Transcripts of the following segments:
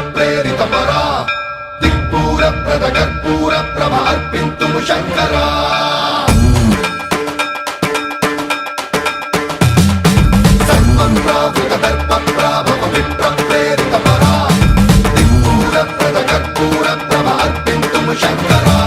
ప్రేరిత పరా దిక్పూర ప్రద కర్పూర ప్రభ అర్పింతుము శంకరా సర్వం ప్రావృత దర్ప ప్రాభవ విప్ర ప్రేరిత పరా దిక్పూర ప్రద కర్పూర ప్రభ అర్పింతుము శంకరా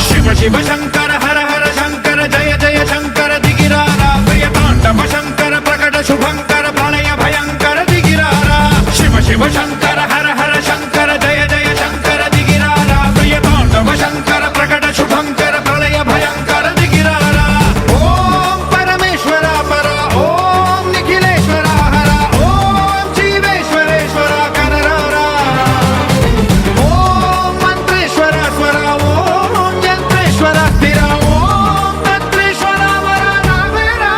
శివ శివ శంకర హర హర శంకర జయ జయ శంకర దిగిరారా ప్రియ తాండవ శంకర ప్రకట శుభంకర ప్రళయ భయంకర దిగిరారా శివ శివ శంకర హర హర శంకర జయ జయ శంకర దిగిరారా ప్రియ తాండవ శంకర ప్రకట శుభంకర ప్రళయ భయంకర దిగిరారా ఓం పరమేశ్వర పర ఓం నిఖిలేశ్వర హర ఓం జీవేశ్వరేశ్వర కరరారా ఓం మంత్రేశ్వర స్వర ఓం యంత్రేశ్వర స్థిర ఓం తంత్రేశ్వర వర నామేరా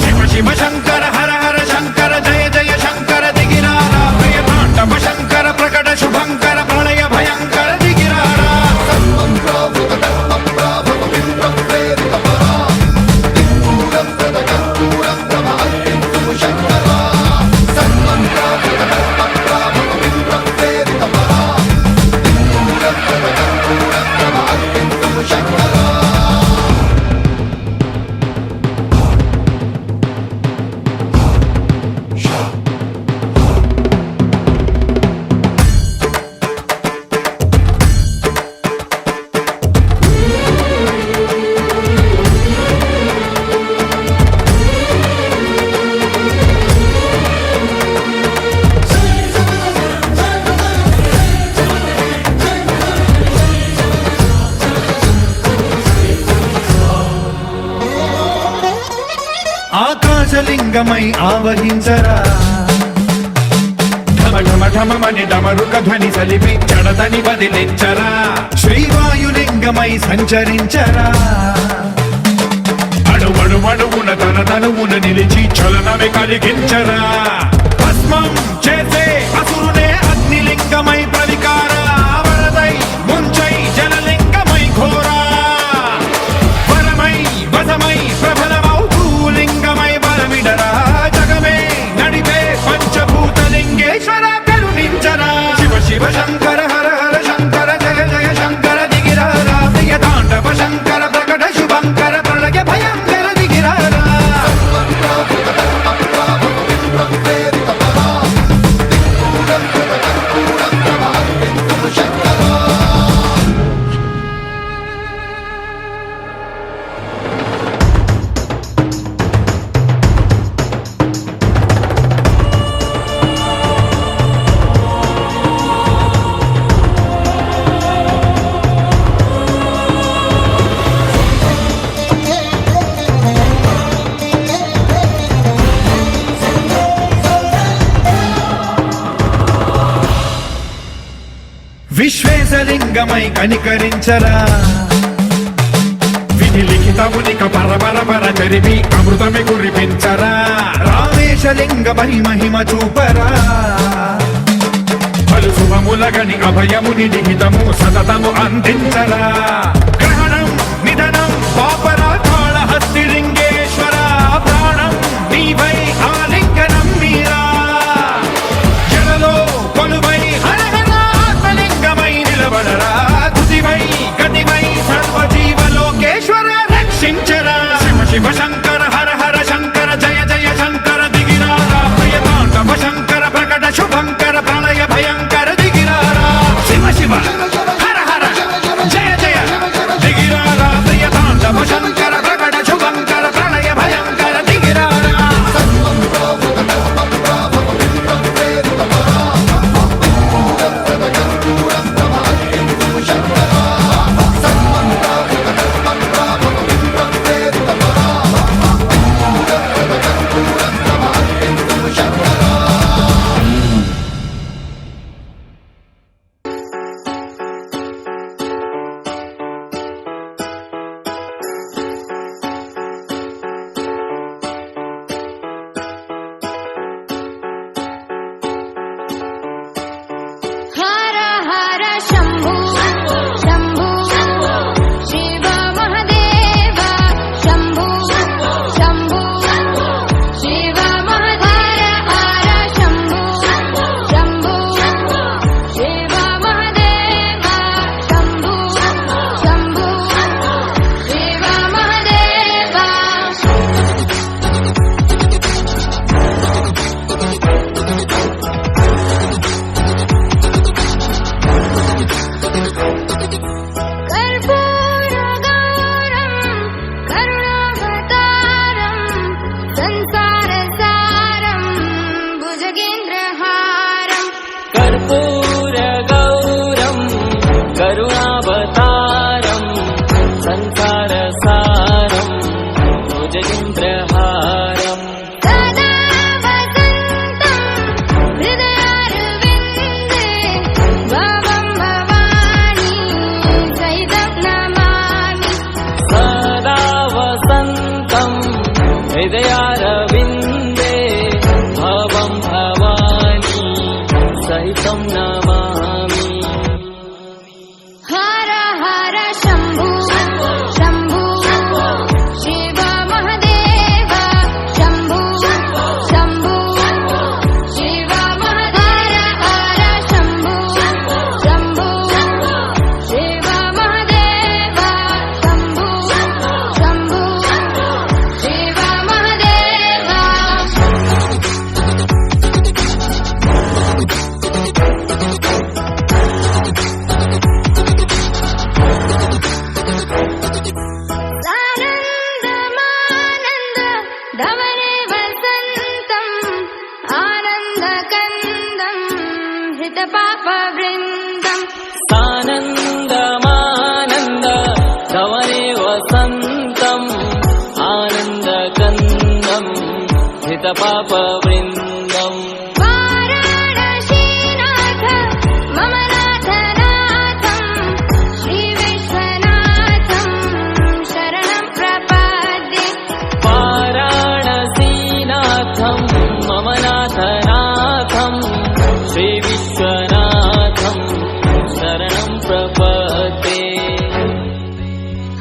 శివ శివ శంకర హర హర శంకర జయ జయ శంకర దిగిరారా ప్రియ తాండవ శంకర ప్రకట శుభంకర ప్రళయ భయంకర దిగిరారా సర్వం ప్రావృత దర్ప ప్రాభవ విప్ర ప్రేరిత పరా దిక్పూర ప్రద కర్పూర ప్రభ అర్పింతుము శంకరా సర్వం ప్రావృత దర్ప ప్రాభవ విప్ర ప్రేరిత పరా దిక్పూర ప్రద కర్పూర ప్రభ అర్పింతుము శంకరా ఆకాశలింగమై ఆవహించరా ఢమ ఢమ ఢమమని డమరుక ధ్వని సలిపి జడదని వదిలించరా శ్రీవాయులింగమై సంచరించరా అడువడువడువున తన తనువున నిలిచి చలనమే కలిగించరా భస్మం చేసే అసురునే అగ్నిలింగమై ప్రవికారా వరదై ముంచై జలలింగమై ఘోరా వరమై వసమై ప్రబలమౌ భూలింగమై బలమిడరా జగమే నడిపే పంచభూతలింగేశ్వర కరుణించరా శివ శివ శంకర హర హర శంకర జయ జయ శంకర దిగిరారా ప్రియ తాండవ శంకర ప్రకట శుభంకర ప్రళయ భయంకర దిగిరారా సర్వం ప్రావృత దర్ప ప్రాభవ విప్ర ప్రేరిత పరా దిక్పూర ప్రద కర్పూర ప్రభ అర్పింతుము శంకరా విశ్వేశలింగమై కనికరించరా విధి లిఖితమునిక పరపర చరిపి అమృతమే కురిపించరా రామేశలింగమై మహిమ చూపరా పలు శుభములగని అభయముని నిహితము సతతము అందించరా గ్రహణం నిధనం పాపరా కాళహస్తి లింగేశ్వర ప్రాణం నీవై ఆలింగనం మీరా జలలో కొలువై హర హర ఆత్మలింగమై నిలబడరా తుదివై గతివై సర్వజీవలోకేశ్వర రక్షించరా శివ శివ శంకర హర హర శంకర జయ జయ శంకర దిగిరారా ప్రియ తాండవ శంకర ప్రకట శుభంకర ప్రళయ భయంకర దిగిరారా శివ శివ హర హర జయ జయ దిగిరారా ప్రియ తాండవ శంకర ప్రకట శుభంకర ప్రళయ భయంకర దిగిరారా సర్వం ప్రావృత దర్ప ప్రాభవ విప్ర ప్రేరిత పరా దిక్పూర ప్రద కర్పూర ప్రభ అర్పింతుము శంకరా సర్వం ప్రావృత దర్ప ప్రాభవ విప్ర ప్రేరిత పరా सहितं नमामि। हर हर शम्भु शम्भु शिव महदेव शम्भु शम्भु शिव महदेव हर शम्भु शम्भु शिव महदेव शम्भु शम्भु शिव महदेव। आनन्दमानन्द धवने वसन्तम् आनन्दकन्दम् हृतपापवृन्दम्। सानन्दमानन्द धवने वसन्तम् आनन्दकन्दम् हितपापवृन्दम्। वाराणसीनाथ मम नाथनाथम् श्रीविश्वनाथम् शरणं प्रपद्ये। वाराणसीनाथं मम नाथनाथं श्रीविश्वनाथं शरणं प्रपद्ये।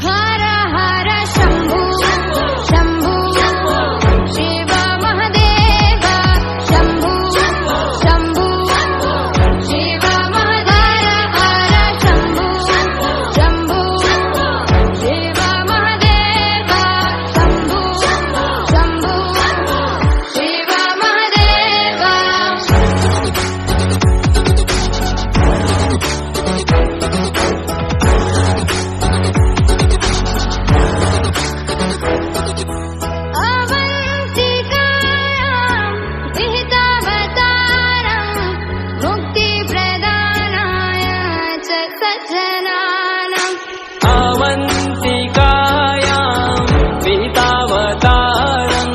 हर हर शम्भु शम्भु शिव महदेव शम्भु शम्भु शिव महदेव हर शम्भु शम्भु शिव महदेव शम्भु शम्भु शिव महदेव। अवन्तिकायां विहितावतारं मुक्तिप्रदानाय च सज्जनानाम्। अवन्तिकायां विहितावतारं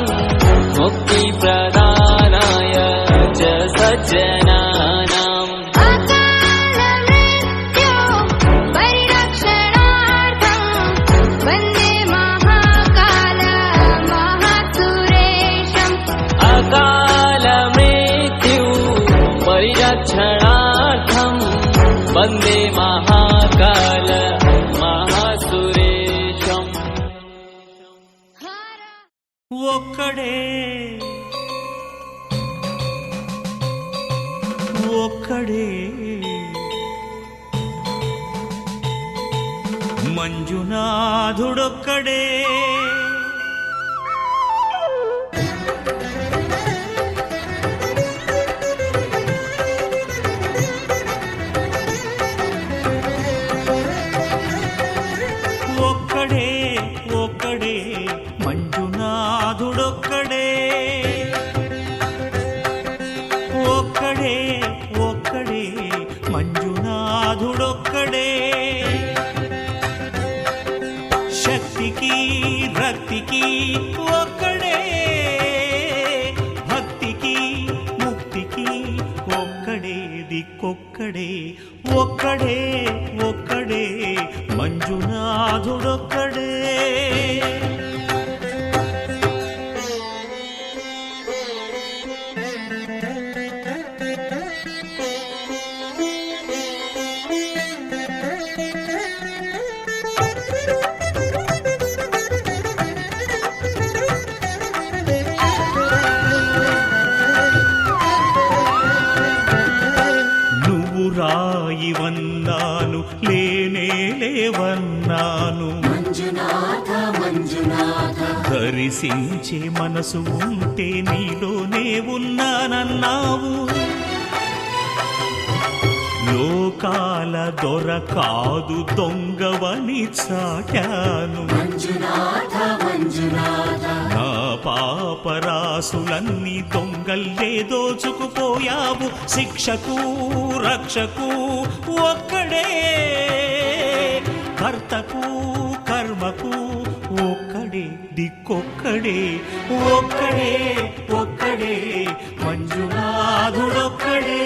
मुक्तिप्रदानाय च सज्जनानाम्। अकालमृत्यो परिरक्षणार्थं वन्दे महाकाल महासुरेशम्। अकालमृत्यु परिरक्षणार्थं वन्दे महाकाल महासुरेशम्। ఒక్కడే ఒక్కడే మంజునాథుడొక్కడే ఒక్కడే ఒక్కడే మంజునాథుడొక్కడే ఒక్కడే ఒక్కడే మంజునాథుడొక్కడే శక్తికి రక్తికి ఒక్కడే భక్తికి ముక్తికి ఒక్కడే దిక్కొక్కడే ఒక్కడే ఒక్కడే మంజునాథుడొక్కడే నువ్వు రాయివన్నాను లేనే లేవన్నాను దర్శించే మనసు ఉంటే నీలోనే ఉన్నానన్నావు లోకాల దొర కాదు దొంగవని చాటాను నా పాపరాసులన్నీ దొంగల్లే దోచుకుపోయావు శిక్షకు రక్షకు ఒక్కడే కర్తకు కర్మకు ఒక్కడే దిక్కొక్కడే ఒక్కడే ఒక్కడే మంజునాథుడొక్కడే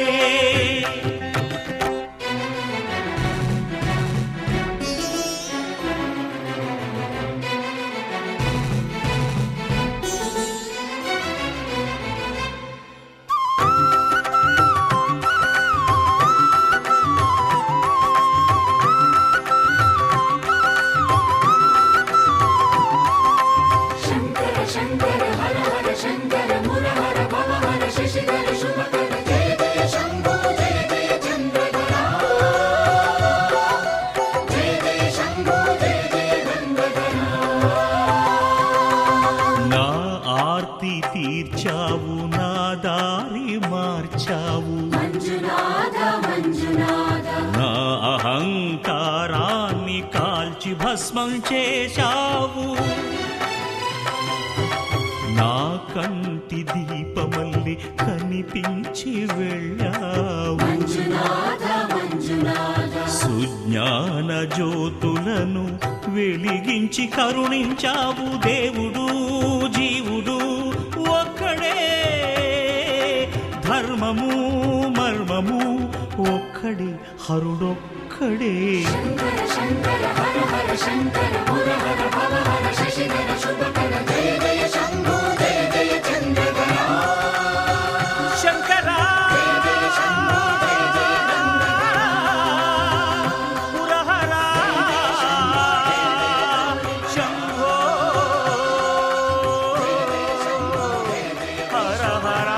నా అహంకారాన్ని కాల్చి భస్మం చేశావు, నా కంటి దీపమల్లి కనిపించి వెళ్ళావు. సుజ్ఞాన జ్యోతులను వెలిగించి కరుణించావు. దేవుడు జీవుడు ఒక్కడే, ధర్మము మర్మము ఒక్కడే, హరుడొక్కడే. శంకరా పురహరా శంభో హర హర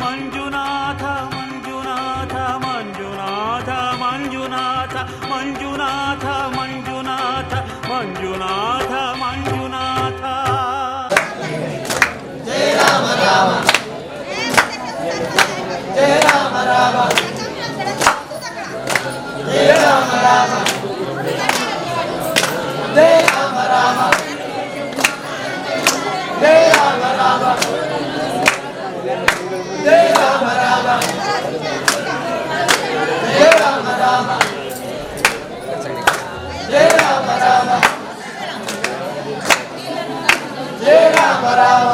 మంజునాథ మంజునాథ మంజునాథ మంజునాథ మంజునాథ మంజునాథ మంజునాథ మంజునాథ. జయ రామ రామ జయ రామ రామ జయ రామ రామ జయ రామ రామ జయ రామ రామ జయ రామ రామ జయ రామ రామ జయ రామ రామ జయ రామ రామ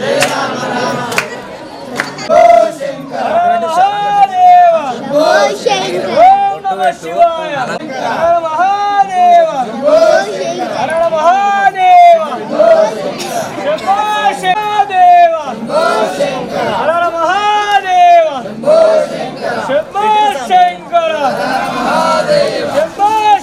జయ రామ రామ. ఓ శంకర మహాదేవ ఓ శంకర ఓం నమః శివాయ హర మహాదేవ ఓ శంకర హర మహాదేవ ఓ శంకర శంకర ఓ శంకర హర మహాదేవ ఓ శంకర శంకర హర మహాదేవ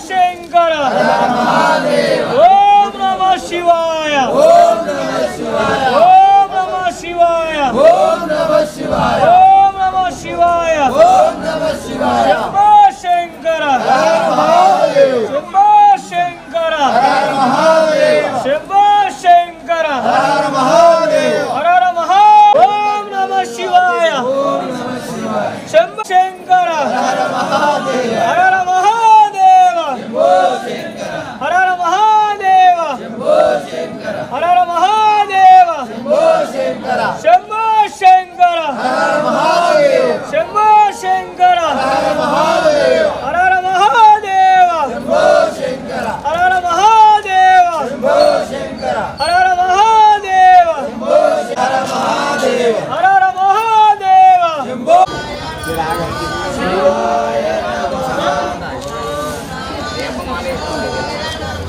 శంకర హర మహాదేవ. ఓం నమః శివాయ ఓం నమః శివాయ ఓం నమః శివాయ ఓం నమః శివాయ ఓం నమః శివాయ ఓం నమః శివాయ. శంకర హర మహాదేవ శంకర హర మహాదేవ శంకర హర మహాదేవ హర మహాదేవ. ఓం నమః శివాయ ఓం నమః శివాయ శంకర హర మహాదేవ హర మహాదేవ హర మహాదేవ హర మహాదేవ శంభో శంకర హర మహాదేవ శంభో శంకర హర మహాదేవ హర మహాదేవ శంభో శంకర హర మహాదేవ శంభో శంకర హర మహాదేవ శంభో హర మహాదేవ హర మహాదేవ శంభో. శివాయ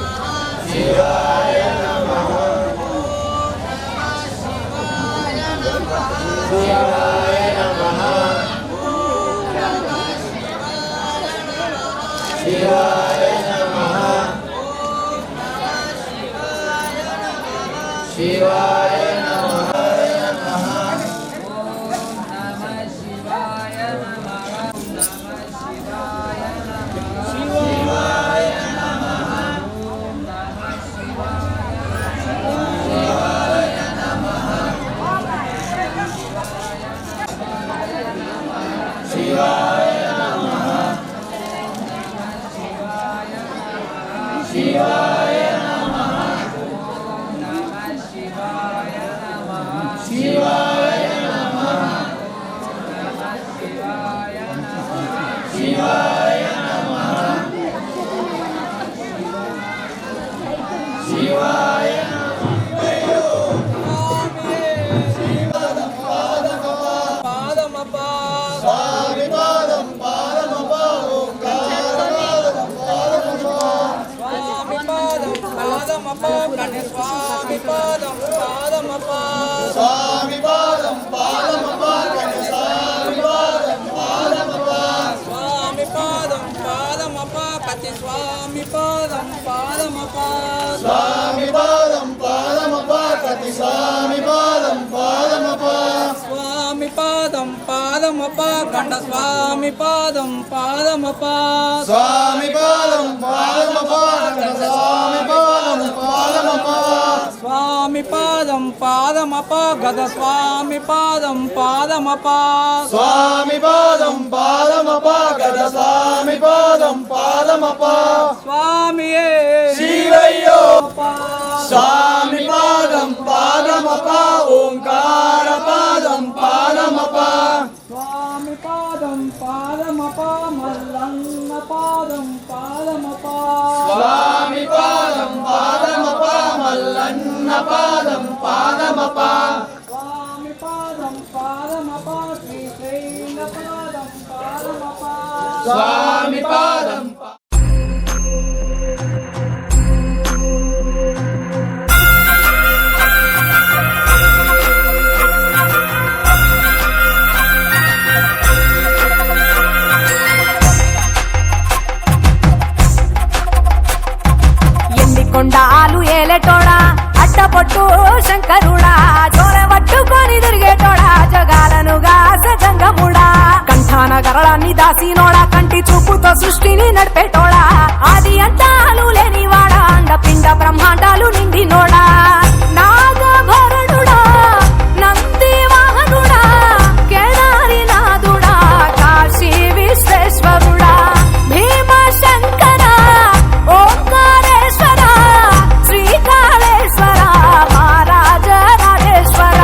నమః శివాయ నమః శివాయ నమః శివాయ నమః శివాయ నమః స్వామి పాదం పాదమప స్వామి పాదం పాదమప స్వామి పాదం పాదమప స్వామి పాదం పాదమప పతి స్వామి పాదం పాదమప స్వామి పాదం పాదమప కతి స్వామి పాదం పాదమప స్వామి పాదం పాద పాదమప్ప గండ స్వామి పాదం పాదమప్ప స్వామి పాదం పాదమప స్వామి పాదం పాదమప స్వామి పాదం పాదమప్ప గద స్వామి పాదం పాదమప్ప స్వామి పాదం పాదమప గద స్వామి పాదం పాదమప స్వామియే శివయ్యో స్వామి పాదం పాదమప ఓంకార పాదం పాదమప స్వామి పాదం పాదమప్ప మల్లన్న పాదం పాదమప్ప స్వామి పాదం పాదమప మల్లన్న పాదం పాదమప స్వామి పాదం పాదమప్ప శ్రీశైల పాదం పాదమప్ప స్వామి పాదం కొండాలు ఏలేటోడా అట్టపొట్టు శంకరుడా జోర పట్టుకొని తిరిగేటోడా జగాలను గాస జంగముడా కంఠాన గరళాన్ని దాసినోడా కంటి చూపుతో సృష్టిని నడిపేటోడా ఆది అంతాలు లేనివాడా అండపిండ బ్రహ్మాండాలు నిండినోడా నాగభరణుడా నంది వాహనుడా కేదారి నాథుడా కాశీ విశ్వేశ్వరుడా భీమ శంకర ఓంకారేశ్వర శ్రీకాళేశ్వర మహారాజ రాజేశ్వర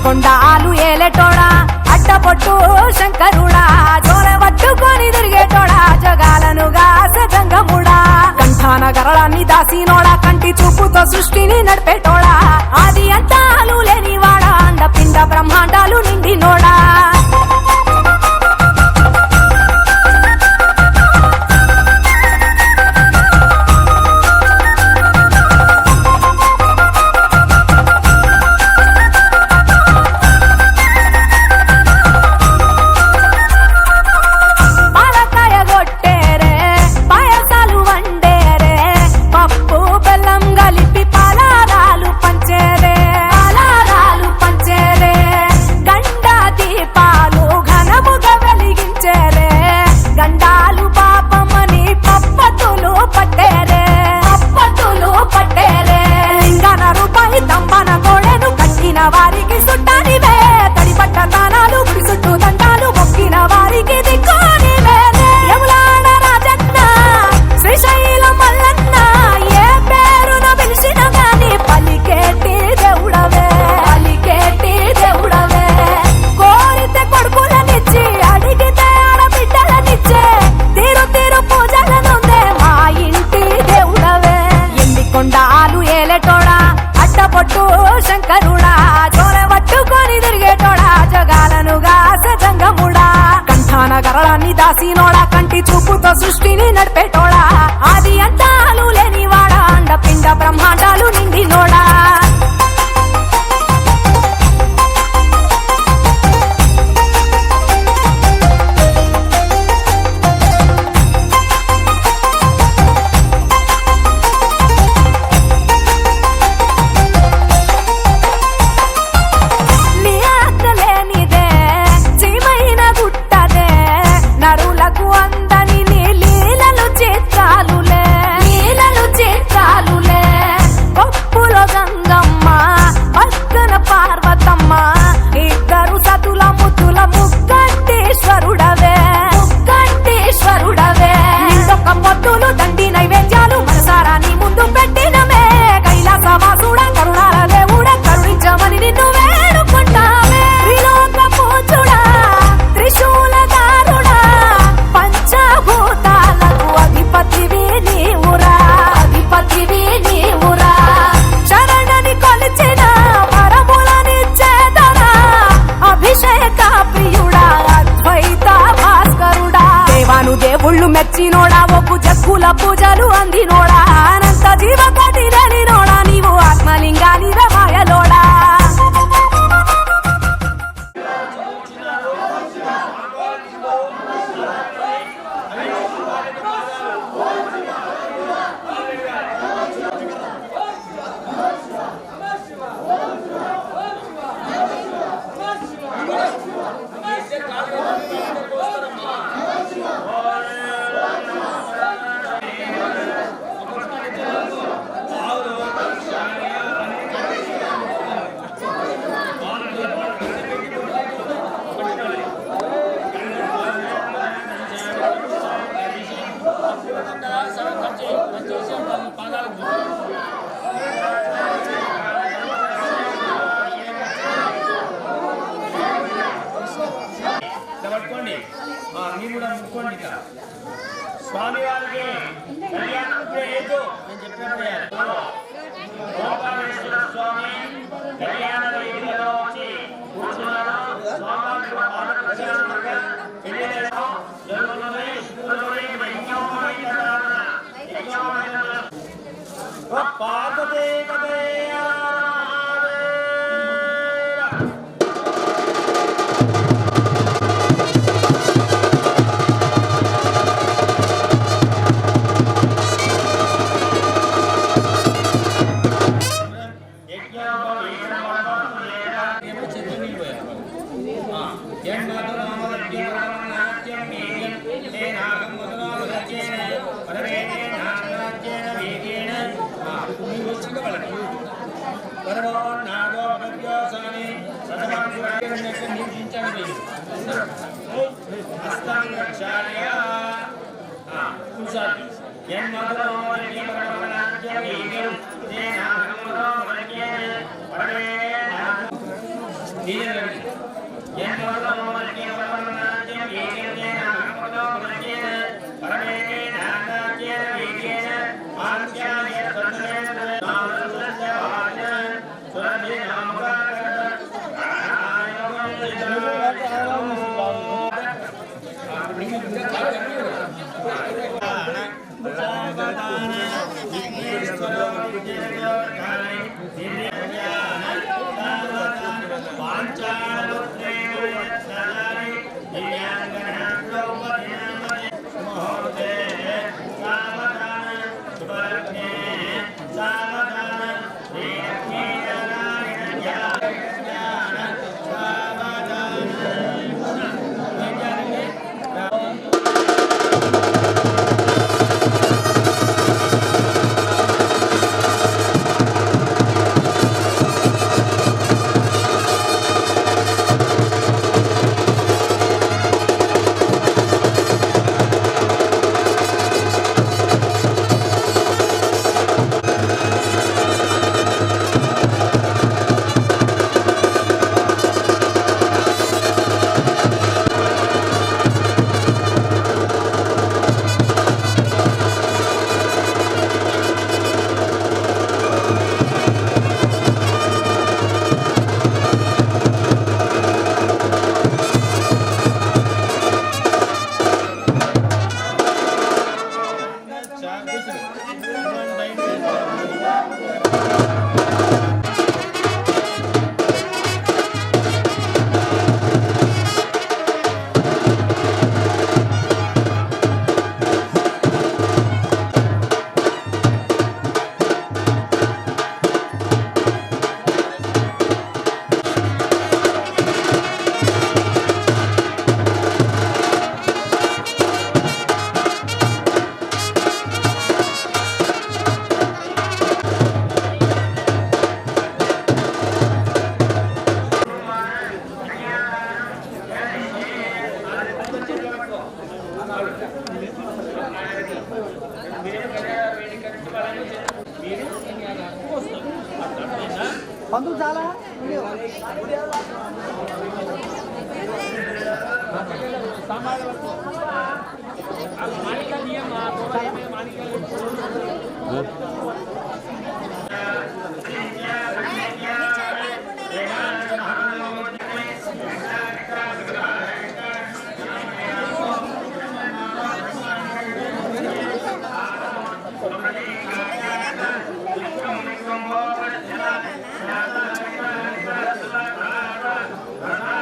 కొండాలు ఏలేటోడా అట్టపొట్టు శంకరుడా జోర పట్టుకొని తిరిగేటోడా జగాలను గాస జంగముడా కంఠాన గరళాన్ని దాసినోడా కంటి చూపుతో సృష్టిని నడిపేటోడా ఆది అంతాలు లేనివాడా అండపిండ బ్రహ్మాండాలు నిండినోడా వారికి సుట్టానివే తడిపట్ట తానాలు గుడి చుట్టూ దండాలు మొక్కిన వారికి దిక్కునివే యములాడ రాజన్న శ్రీశైలం మల్లన్న ఏ పేరున పిలిచిన గాని పలికేటి దేవుడవే కోరితే కొడుకులనిచ్చి అడిగితే ఆడబిడ్డలనిచ్చే తీరు తీరు పూజలనుందే మా ఇంటి దేవుడవే ఎన్ని కొండాలు ఏలేటోడా అట్టపొట్టు శంకరుడా జోర పట్టుకొని తిరిగేటోడా జగాలను గాస జంగముడా కంఠాన గరళాన్ని దాసినోడా కంటి చూపుతో సృష్టిని నడిపేటోడా ఆది అంతాలు లేనివాడా అండపిండ బ్రహ్మాండాలు నిండినోడా దేవుళ్ళు మెచ్చినోడా ఒప్పు జక్కుల పూజలు అందినోడా అనంత జీవకోటి నోడా నీవు ఆత్మలింగాని మాయలోడా Gracias. ముక్కోండి మీరు కూడా ముక్కోండి ఇక స్వామి వారికి కళ్యాణం లేదు నేను చెప్పినప్పుడు గోపాలేశ్వర స్వామి కళ్యాణ వేదికలో వచ్చి కూర్చున్నాడు. స్వామివారి పాద ప్రక్షాళనగా పెళ్లిలో జరుగుతున్నది. పార్వతీ పదే పందులు చాలా Thank you.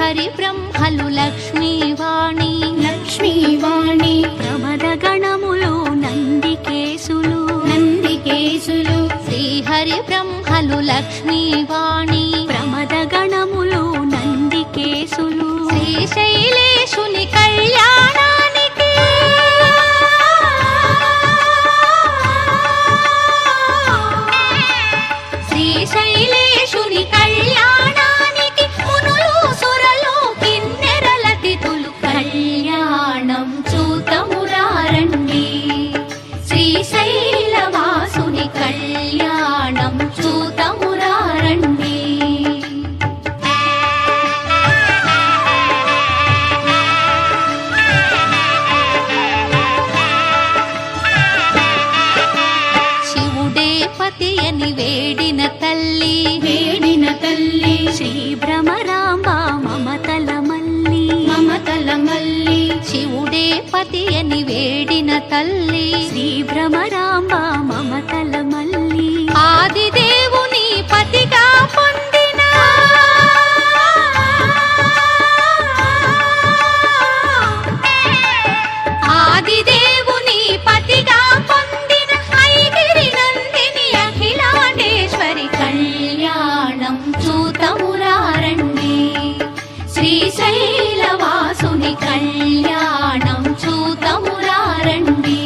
శ్రీహరి బ్రహ్మలు లక్ష్మీవాణి లక్ష్మీవాణి ప్రమద గణములు నందికేశులు నందికేశులు శ్రీహరి బ్రహ్మలు లక్ష్మీవాణి ప్రమద గణములు నందికేశులు శ్రీశైలేశుని కళ్యాణానికి శ్రీశైలేశుని కళ్యాణానికి మునులు సురలు కిన్నెరల తిథులు కళ్యాణం చూతమురారండి శ్రీశైలవాసుని కళ్యాణం చూతమురారండి శివుడే పతి అని వేడిన తల్లి శ్రీ భ్రమరాంబ మమతల మల్లి శివుడే పతి అని వేడిన తల్లి శ్రీ భ్రమరాంబ మమతల మల్లి ఆదిదేవుని పతిగా పొందిన ఆదిదేవుని పతిగా పొందిన ఐగిరి నందిని అఖిలాండేశ్వరి కళ్యాణం చూతమురారండి శ్రీశైలవాసుని కళ్యాణం చూతమురారండి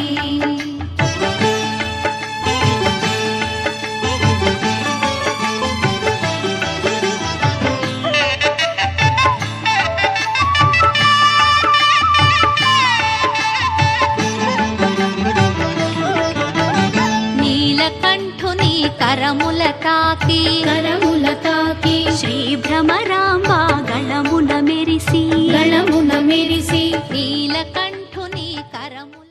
నీలకంఠుని కరముల తాకి శ్రీ భ్రమరాంబ గళమున మెరిసి నీలకంఠుని కరముల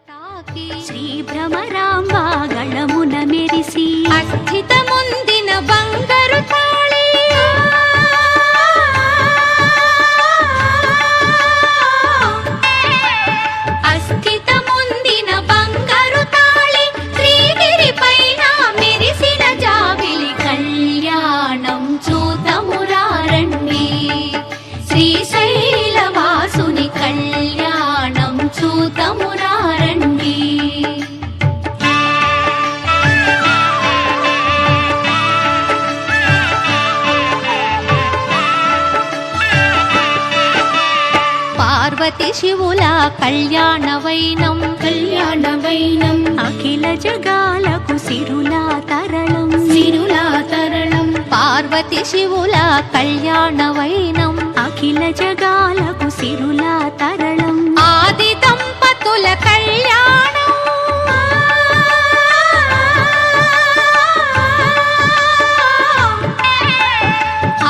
తాకి శ్రీ భ్రమరాంబ గళమున మెరిసి అస్థిత ముందిన బంగారు తాళి అస్థిత ముందిన బంగారు తాళి శ్రీగిరి పైన మెరిసిన జాబిలి కళ్యాణం చూతమురారండి శ్రీశైలవాసుని కళ్యాణం చూతమురారండి పార్వతి శివుల కళ్యాణవైనం అఖిల జగాలకు సిరులా తరళం పార్వతి శివుల కళ్యాణవైనం అఖిల జగాలకు సిరులా తరళం ఆది దంపతుల కళ్యాణం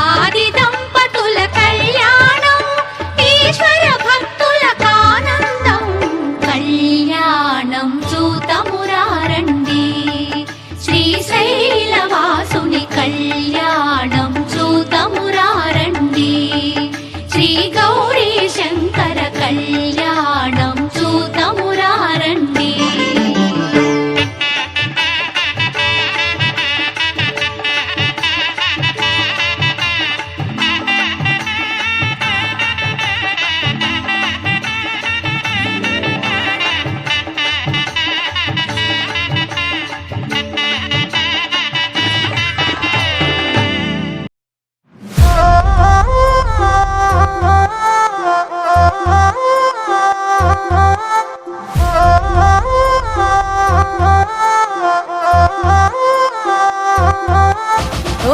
ఆది దంపతుల కళ్యాణం ఈశ్వర భక్తులకు ఆనందం కళ్యాణం చూతమురారండి శ్రీశైలవాసుని కళ్యాణం చూతమురారండి శ్రీ గౌరీ శంకర కళ్యాణం చూతమురారండి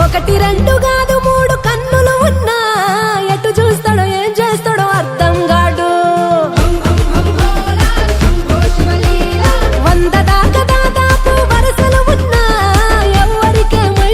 ఒకటి రెండు కాదు మూడు కన్నులు ఉన్నా ఎటు చూస్తాడో ఏం చేస్తాడో అర్థం కాడు. 100 దాకా దాదాపు వరసలు ఉన్నా ఎవరికేమో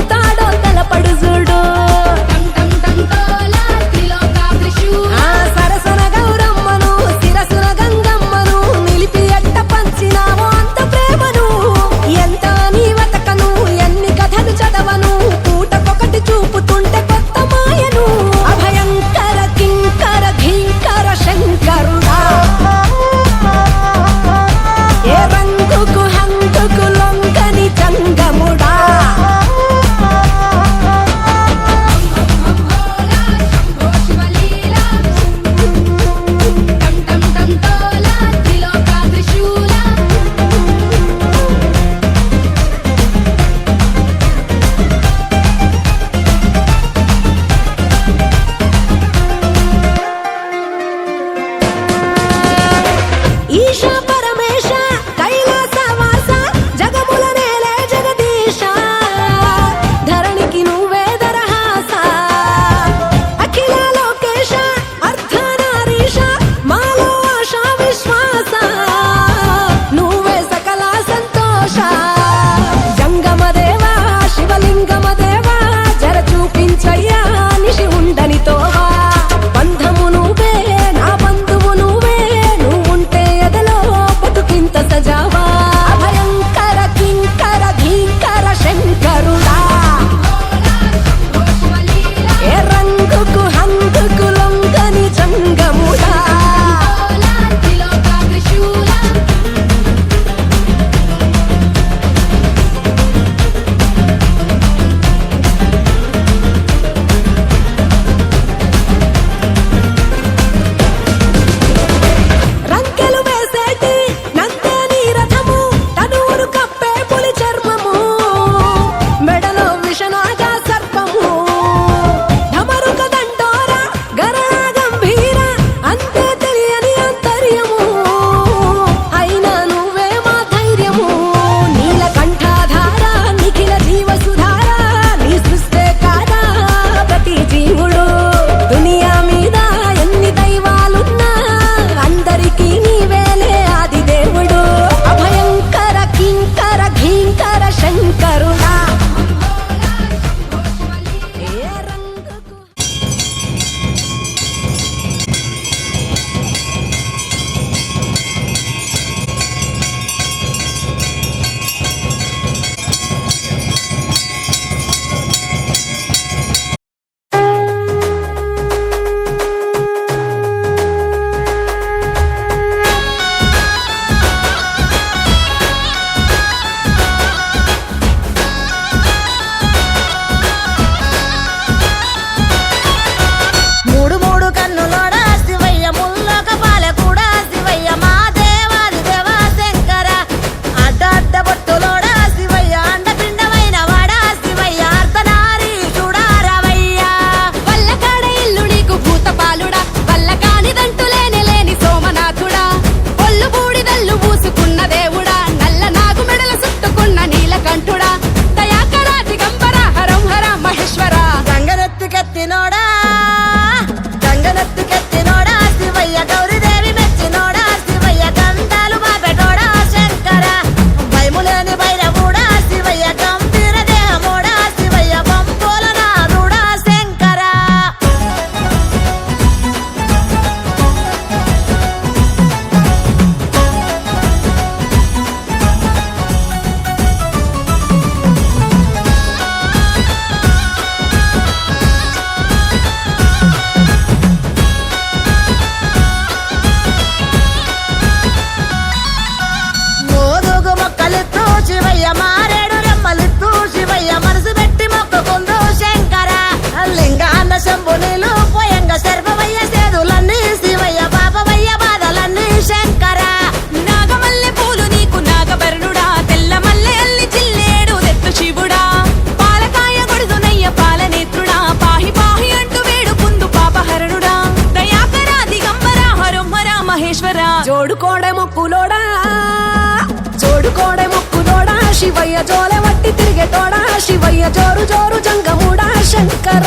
శివయ్య జోలె వట్టి తిరిగేటోడా శివయ్య జోరు జోరు జంగముడా శంకర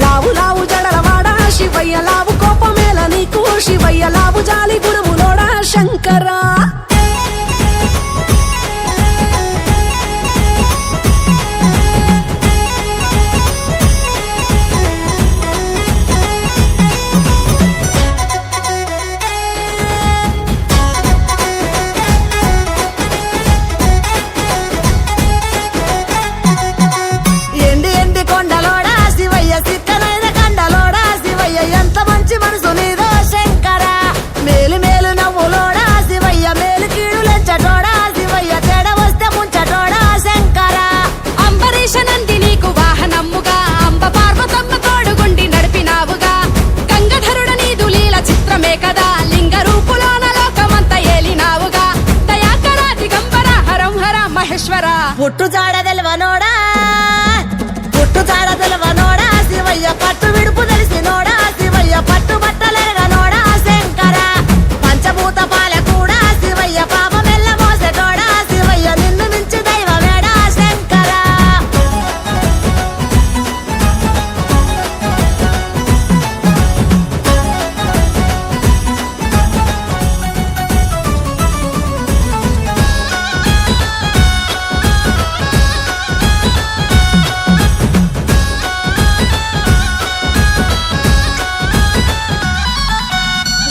లావు లావు జడలవాడా శివయ్య లావు కోపమేల నీకు శివయ్య లావు జాలి గుణములోడా శంకర ఎండి ఎండి కొండలోడా శివయ్య సిక్కనైన కండలోడా శివయ్య ఎంత మంచి మనసు నీదో శంకర మేలు మేలు నవ్వులోడా శివయ్య మేలు కీడు లెంచటోడా శివయ్య తేడ వస్తే ముంచటోడా శంకర అంబరీష నంది నీకు వాహనమ్ముగా అంబ పార్వతమ్మ తోడుగుండి నడిపినావుగా గంగధరుడ నీదు లీల చిత్రమే కదా లింగ రూపులోన లోకమంత ఏలినావుగా దయాకర దిగంబర హరం హర మహేశ్వర పుట్టు జాడ తెలవనోడా పుట్టు జాడ తెలవనోడా శివయ్య పట్టు విడుపు తెలిసినోడా శివయ్య పట్టు బట్టలెరగనోడా శంకర పంచభూత పాలకూడా శివయ్య పాపమెల్ల మోసటోడా శివయ్య నిన్ను మించి దైవమేడా శంకర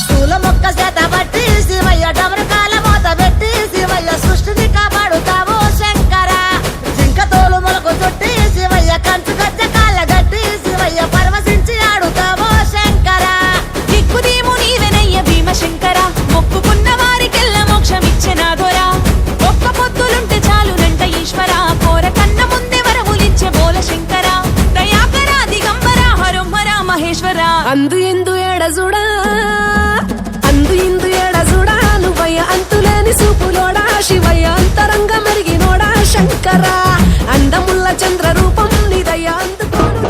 శూల మొక్క చేత బట్టి శివయ్య డమరకాల మోత పెట్టి శివయ్య సృష్టిని కాపాడుతావు శంకర జింక తోలు మొలకు చుట్టి శివయ్య కంచు గజ్జ కాళ్ళ గట్టి శివయ్య పరవశించి ఆడుతావు శంకర దిక్కుదీము నీవెనయ్య భీమశంకర మొక్కుకున్న వారికెల్ల మోక్షమిచ్చెనా దొరా ఒక్క పొద్దులుంటే చాలునంట ఈశ్వర కోర కన్న ముందే వరములిచ్చే బోల శంకర దయాకర దిగంబర హరం హర మహేశ్వర అందు ఇందు ఎడజుడా అందు ఇందు ఎడజుడా నువ్వయ్య అంతులేని సూపులోడా శివయ్య అంతరంగ మెరిగినోడా శంకర అందముల్ల చంద్ర రూపం నిదయ్య అందుకోను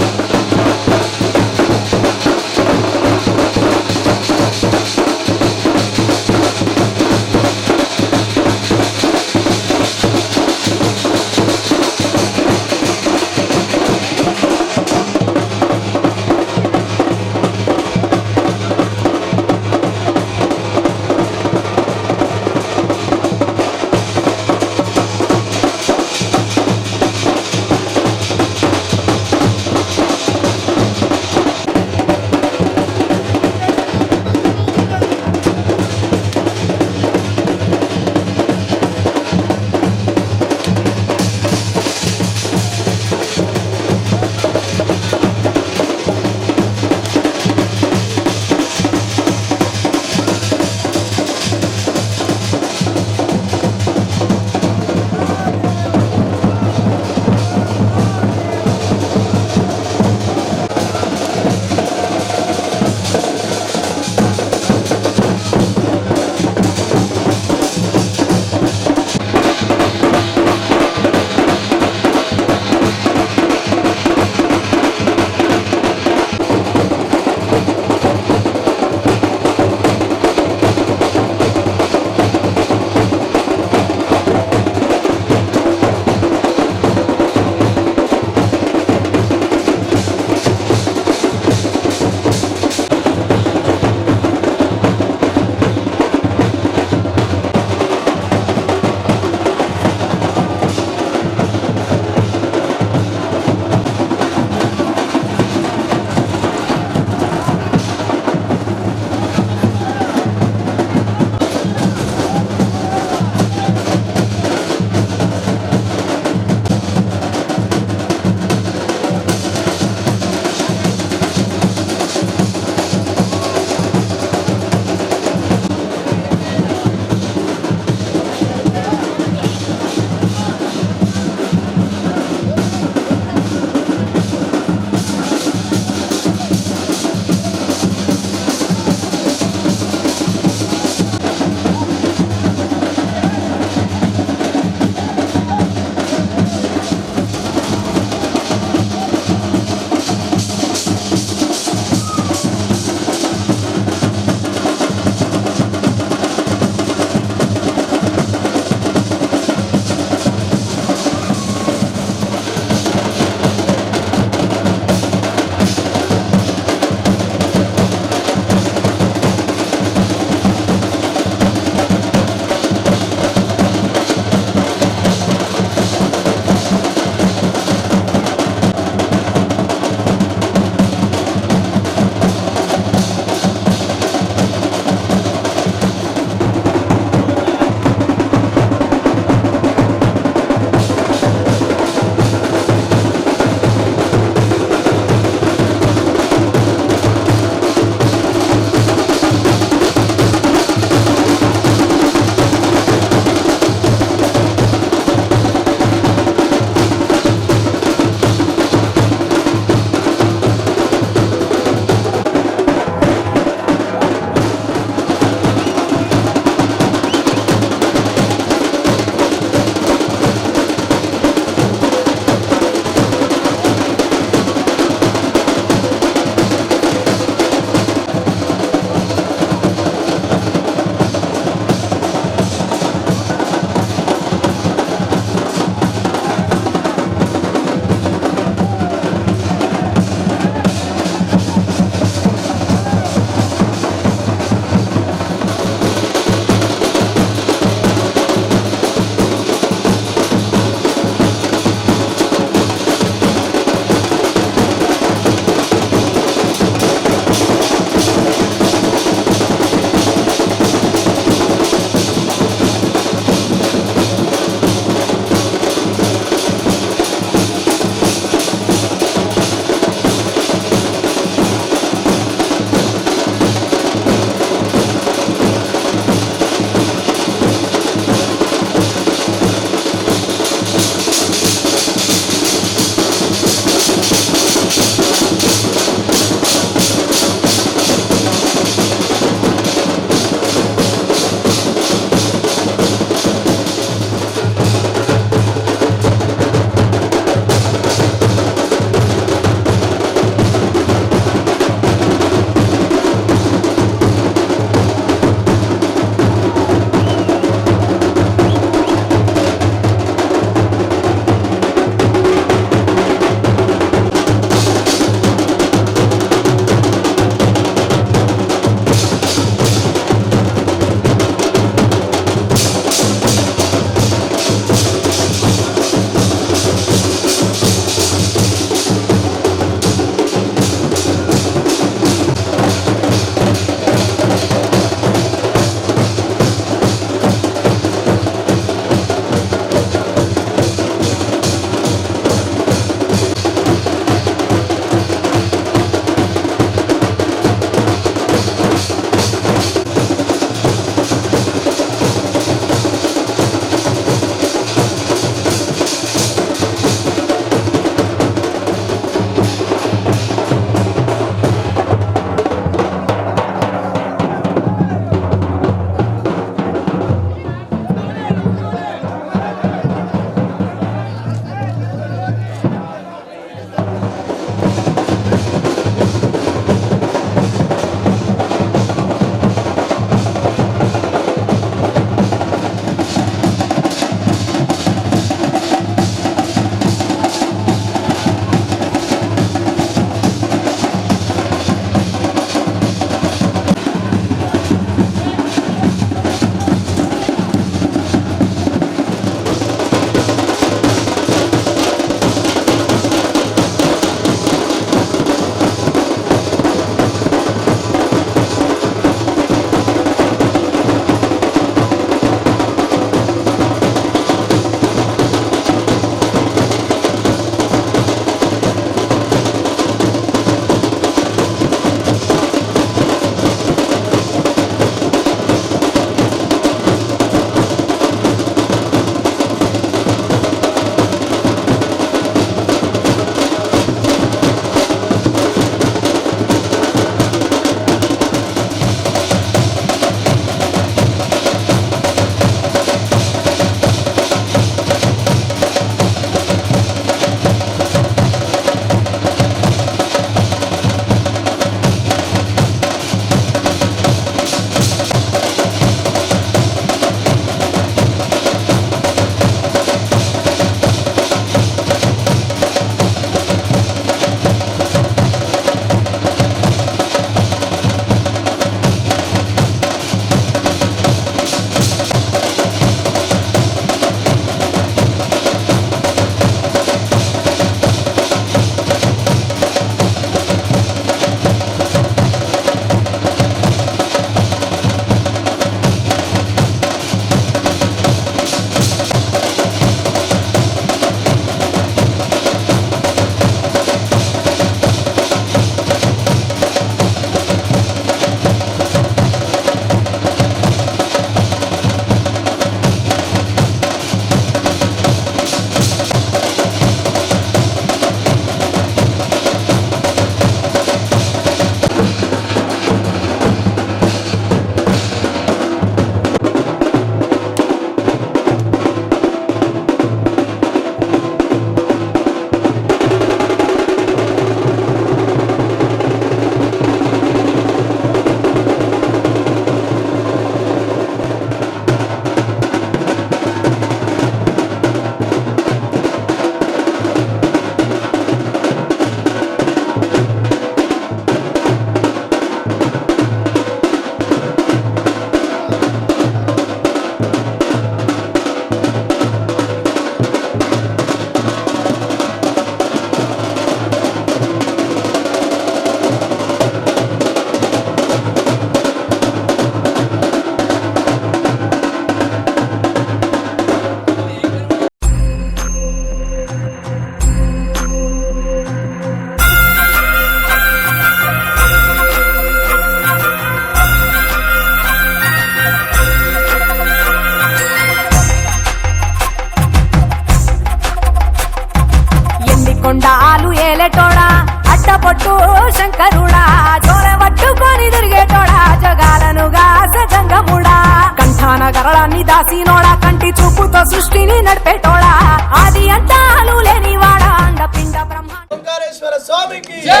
కొండాలు ఏలేటోడా అడ్డపొట్టు శంకరుడా జోర పట్టుకొని తిరిగేటోడా జగాలను గాసె జంగముడా కంఠాన గరళాన్ని దాసినోడా కంటి చూపుతో సృష్టిని నడిపేటోడా ఆది అంతాలు లేనివాడా అండపిండ బ్రహ్మ ఓంకారేశ్వర స్వామికి జై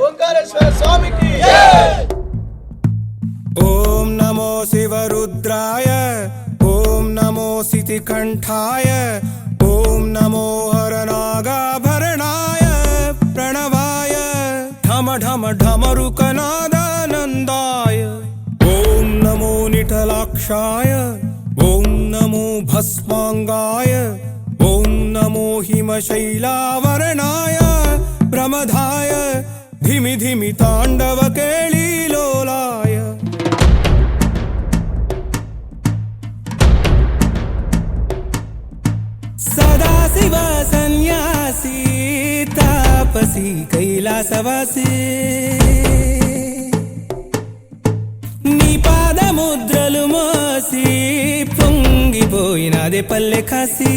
ఓంకారేశ్వర స్వామికి జై ఓం నమో శివరుద్రాయ ఓం నమో సితికంఠాయ ఓం నమో హరనాగాభరణాయ ప్రణవాయ ఢమ ఢమ ఢమరుకనాదానందాయ ఓం నమో నిఠలాక్షాయ ఓం నమో భస్మాంగాయ ఓం నమో హిమశైలావరణాయ ప్రమదాయ ధిమి ధిమి తాండవ కేళీలోలాయ సదాశివ సన్యాసి తాపసి కైలాసవాసి నీ పాదముద్రలు మోసి పొంగిపోయినదే పల్లె కాసి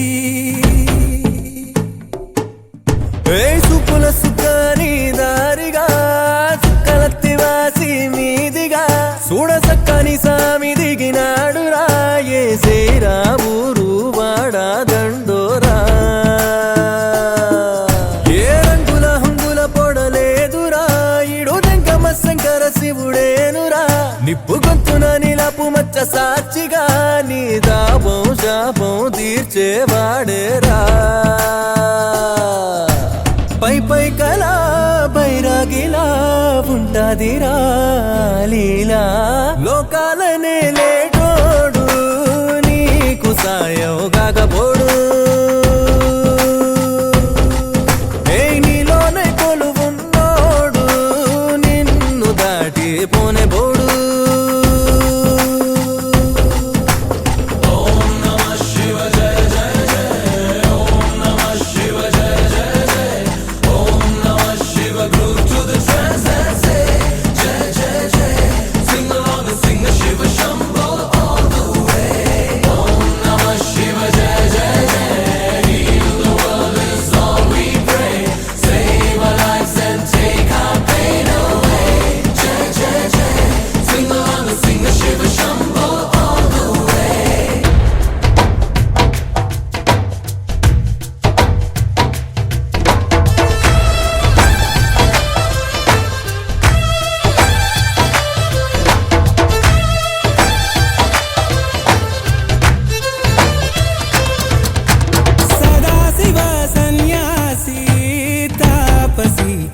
సుపుల సుఖని దారిగా సుక్కలత్తివాసి మీదిగా చూడసక్కని సామి దిగినాడు రాయే శ్రీరామురు వాడా దండోరా ఏ రంగుల హంగుల పొడలేదురా ఇడు దెంకమ శంకర శివుడేనురా నిప్పు గొంతున నిలపు మచ్చ సాక్షిగా నీ దాపం శాపం తీర్చేవాడేరా పై పై కలా బైరాగిలా ఉంటాదిరా లీలా లోకాలనే లేటోడు నీకు సాయం కాకపోడు ఏ నీలోనే కొలువున్నోడు నిన్ను దాటి పోనే బోడు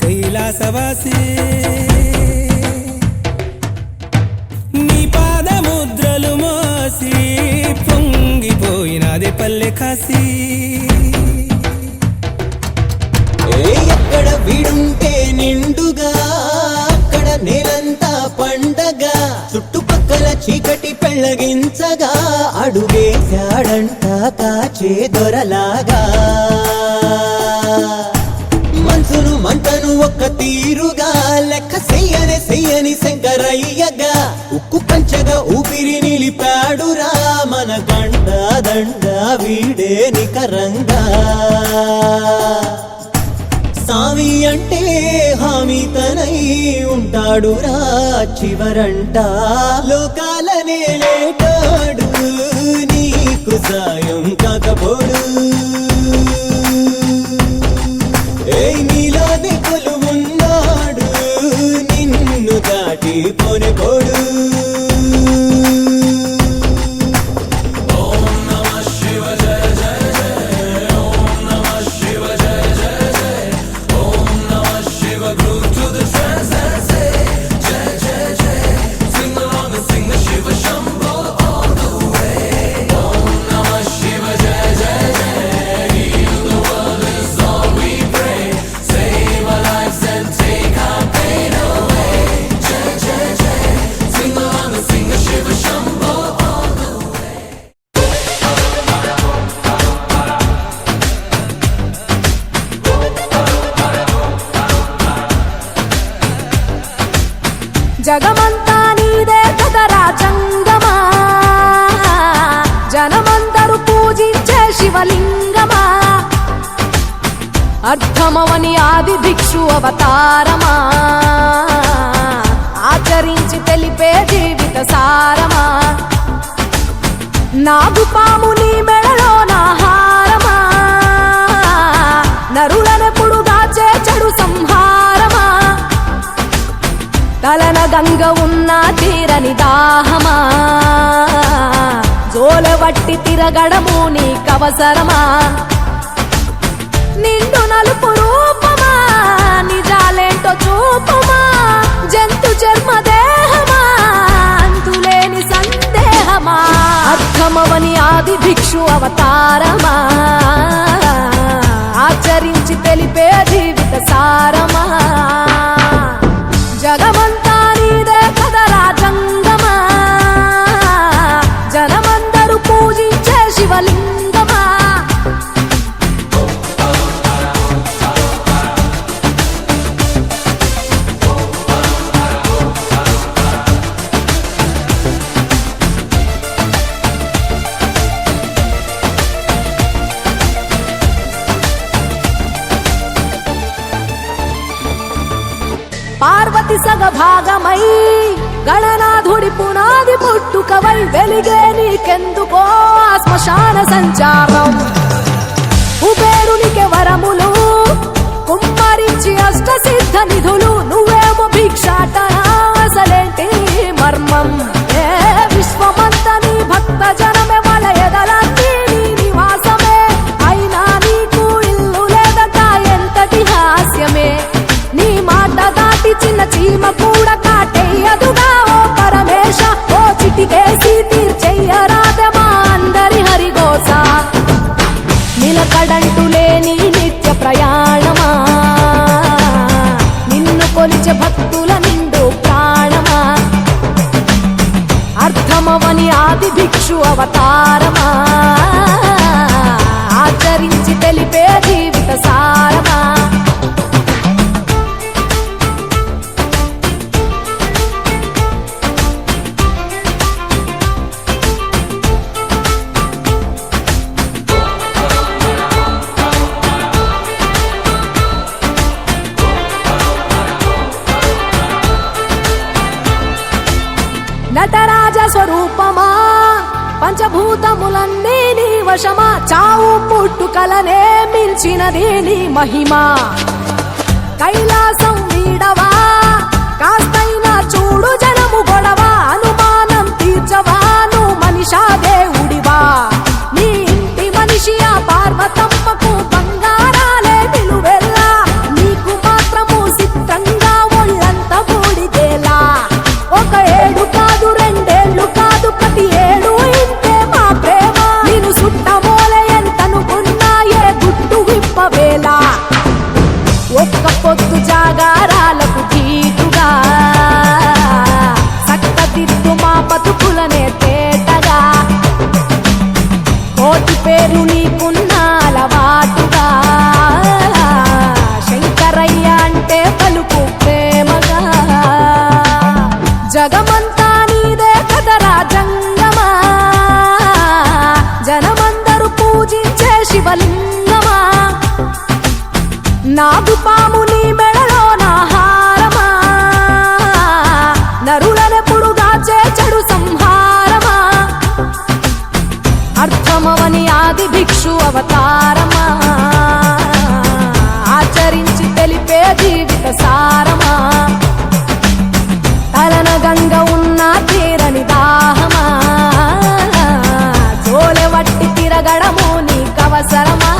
కైలాసవాసి నీ పాదముద్రలు మోసి పొంగిపోయినదే పల్లె కాసి ఎక్కడ వీడుంటే నిండుగా అక్కడ నేలంతా పండగ చుట్టుపక్కల చీకటి పెళ్ళగించగా అడుగేశాడంట కాచే దొరలాగా మనసును మంటను ఒక్క తీరుగా లెక్క చెయ్యని శంకరయ్యగా ఉక్కు పంచగా ఊపిరి నిలిపాడురా మన గండ దండ వీడే నికరంగా సామి అంటే హామీ తనై ఉంటాడురా చివరంట లోకాలనే లేటాడు నీకు సాయం కాకపోడు నీలోని కొలువున్నాడు నిన్ను దాటి పోనే పోడు జగమంతా నీదే కదరా జంగమా జనమందరూ పూజించే శివలింగమా అర్థమవని ఆది భిక్షు అవతారమా ఆచరించి తెలిపే జీవిత సారమా నాగుపాము నీ మెడలో నాహారమా నరులనెప్పుడు గాచే చెడు సంహారమా తలన గంగ ఉన్న తీరని దాహమా జోలవట్టి తిరగడము నీకవసరమా నిండు నలుపు రూపమా నిజాలేంటో చూపుమా జంతు చర్మ దేహమా అంతులేని సందేహమా అర్థమవని ఆది భిక్షు అవతారమా ఆచరించి తెలిపే జీవిత సారమా జగమంతా నీదే కదరా జంగమా జనమందరూ పూజించే శివలింగమా పార్వతి సగభాగమై గణనాథుడి పునాది పుట్టుకవై వెలిగే నీకెందుకో ఆ శ్మశాన సంచారం కుబేరునికి వరములు కుమ్మరించి అష్ట సిద్ధ నిధులు నువ్వేమో భిక్షాటన అసలేంటి మర్మం ఏ విశ్వమంత నీ భక్త జనమే వాళ్ళ ఎదలన్నీ నీ నివాసమే అయినా నీకు ఇల్లు లేదట ఎంతటి హాస్యమే నీ మాట దాటి చిన్న చీమ కూడా కాటేయదుగా ఓ పరమేశ ఓ చిటికేసి తీర్చెయ్యరాదమా అందరి హరిగోస నిలకడంటూ లేని నిత్య ప్రయాణమా నిన్ను కొలిచే భక్తుల నిండు ప్రాణమా అర్థమవని ఆది భిక్షు అవతారమా ఆచరించి తెలిపే జీవిత సారమా నటరాజ స్వరూపమా పంచభూతములన్నీ నీ వశమా చావు పుట్టుకలనే మించినది నీ మహిమా కైలాసం వీడవా కాస్తైనా చూడు జనము గొడవ అనుమానం తీర్చవా నువ్వు మనిషా దేవుడివా నీ ఇంటి మనిషి ఆ పార్వతమ్మకు బంగారాలే నిలువెల్లా నీకు మాత్రము సిద్ధంగా ఒళ్ళంత బూడిదేలా ఒక ఏడు కాదు రెండేళ్లు కాదు ప్రతి ఏడు ఇంతే మా ప్రేమ నేను సుట్టమోలే ఎంతనుకున్నా ఏ గుట్టు విప్పవేలా ఒక్క పొద్దు జాగారాలకు తీటుగా సక్కదిద్దు మా బతుకులనే తేటగా కోటి పేరు నీకున్న అలవాటుగా శంకరయ్య అంటే పలుకు ప్రేమగా జగమంతా నీదే కదరా జంగమా జనమందరూ పూజించే శివలింగమా నాగుపాము నీ మెడలో నాహారమా నరులనెప్పుడు గాచే చెడు సంహారమా అర్థమవని ఆది భిక్షు అవతారమా ఆచరించి తెలిపే జీవిత సారమా తలన గంగ ఉన్న తీరని దాహమా జోలెవట్టి తిరగడము నీకవసరమా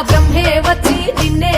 బ్రహ్మే వచ్చి నిన్నే